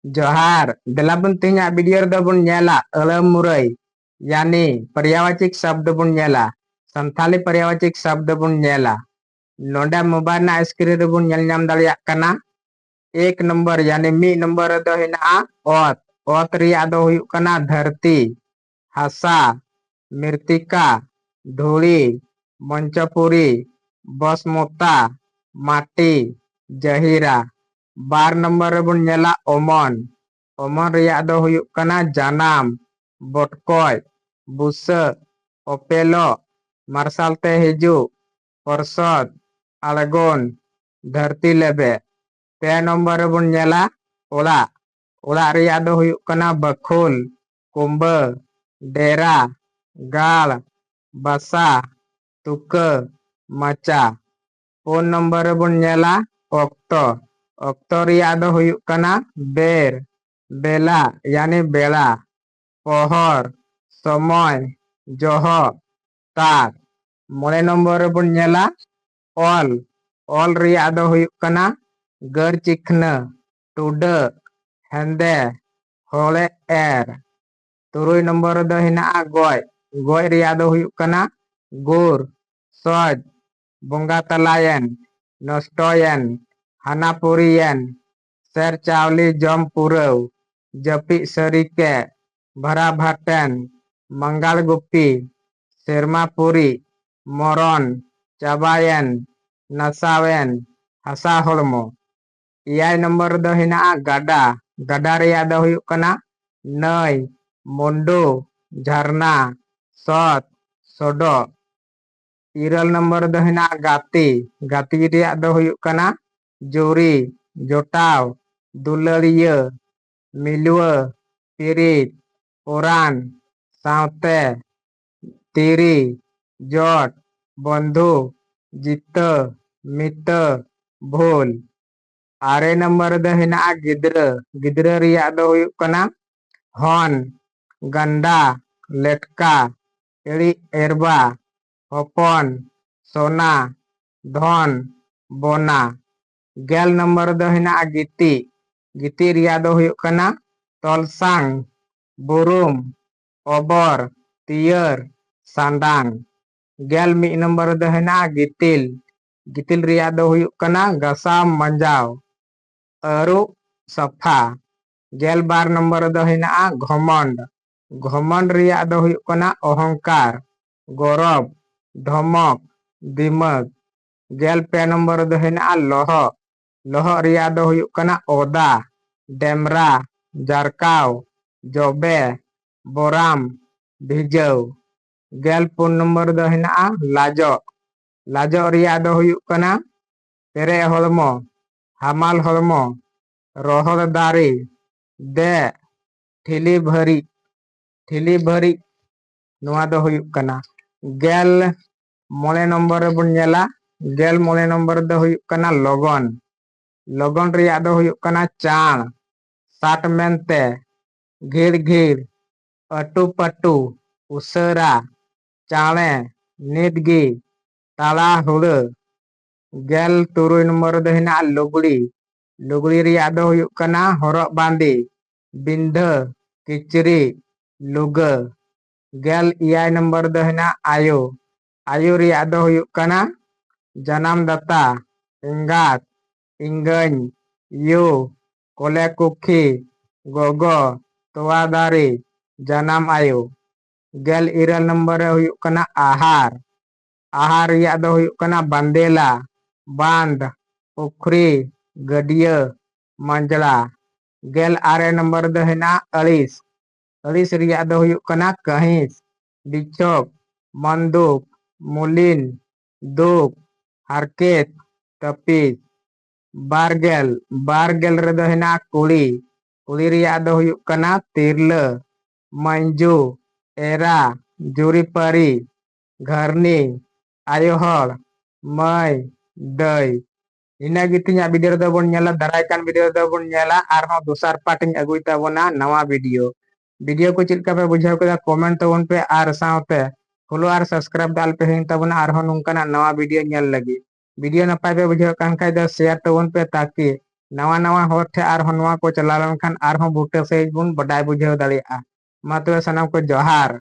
जोहार देलाबन तेना वीडियो बन नेला अळम मुरई यानी पर्यावाचिक शब्द बन नेला संथाली पर्यावाचिक शब्द बन नेला नोंडा मोबाइल ना स्क्रीन बन नेल नाम दाड़िया कना एक नंबर यानी मी नंबर दो हिना ओत ओत रिया दो हुयुक कना धरती हासा मृतिका धूली मंचपुरी बसमोता माटी जहीरा बार नंबर बन नेला ओमन ओमन रिया दो हुयुक कना जानाम बटकोय बुसा ओपेलो मार्शलते हिजु परसद आलगोन धरती लेबे पे नंबर बन नेला ओला ओला रिया दो हुयुक कना बखुल कुंबा डेरा गाल बसा तुका मचा फोन नंबर बन नेला ऑक्टो ऑक्टो रिया दो हुयुक कना बेर बेला यानी बेला पहर समय जोहो ताक मोड़े नंबर बन नेला ऑल ऑल रिया दो हुयुक कना गर चिखना टुडा हेंदे होले एर तुरुई नंबर दो हिना गोय गोय रिया दो हुयुक कना गुर सज बोंगा तलायन नष्टोयन हानापुरियन सेर चावली जम पुरव जपी सरीके भरा भाटन मंगल गुप्पी शेरमापुरी मोरन चाबायन नसावेन हसा होलमो इयाय नंबर दो हिना गाडा गाडा रिया दो हुयुक कना नई मुंडू झरना सत सोडो इरल नंबर दो हिना गाती गाती रिया दो हुयुक कना जोरी जोटाव दुलरिया मिलुआ पिरित पुरान सावते तीरी जोट बंधु जित मित भूल आरे नंबर दो हिना गिद्र गिद्र रिया दो हुयुक कना हन गंडा लेटका एड़ी एरबा हपन सोना धन बोना गेल नंबर दो हिना गिती गिती रिया दो हुयुक कना तलसांग बुरुम ओबर तियर सांडांग गेल मी नंबर दो हिना गितिल गितिल रिया दो हुयुक कना गसाम मंजाव अरु सफा गेल बार नंबर दो हिना घमंड घमंड रिया दो हुयुक कना अहंकार गौरव धमक दिमाग गेल पे नंबर दो हिना लोह लोह रिया दो हुयुक कना ओदा डेमरा जारकाव जोबे बोराम भिजव गेल पुन नंबर दो हिना लाजो लाजो रिया दो हुयुक कना पेरे होलमो हामाल होलमो रोहल दारी दे ठिली भरी नोआ दो हुयुक कना गेल मोले नंबर बन नेला गेल मोले नंबर दो हुयुक कना लगन लगन रिया दो हुयुक कना चाण साट मेनते घिर घिर अटू पटू उसरा चाणे निदगी ताला हुड़ गेल तुरुई नंबर दो हिना लुगड़ी लुगड़ी रिया दो हुयुक कना हरक बांदी बिंधा किचरी लुगा गेल इयाय नंबर दो हिना आयु आयु रिया दो हुयुक कना जन्म दाता इंगात इंगन यू कोले कुखी गोगो तोवा दारी जन्म आयु गेल इरल नंबर हुयुक कना आहार आहार रिया दो हुयुक कना बंदेला बांध पुखरी गडिया मंजला गेल आरे नंबर दो हिना अड़ीस अड़ीस रिया दो हुयुक कना कहिस बिछोक मंदुक मुलिन दुक हारकेत तपीस बारगेल बारगेल रे दो हिना कुड़ी कुड़ी रिया दो हुयुक कना तिरला मंजू एरा जुरीपरी घरनी आयो हड़ मई दई इना गितिया वीडियो दो बन नेला दाराय कान वीडियो दो बन नेला आरहों दोसर पार्ट इन अगुई ताबोना नवा वीडियो को चिलका पे बुझाव केदा कमेंट तबन पे आर सावते फॉलो आर सब्सक्राइब दाल पे हिन ताबोना आरहों नुंकाना नवा वीडियो नेल लगी वीडियो नपाय पे बुझाव कान खाय द शेयर तबन पे ताकि नवा नवा हर ठे आरहों नवा को चला लेनखान आरहों बूटे सहित बुन बडाय बुझाव दाड़ेयेगआ। मा तबे सनाम को जोहार।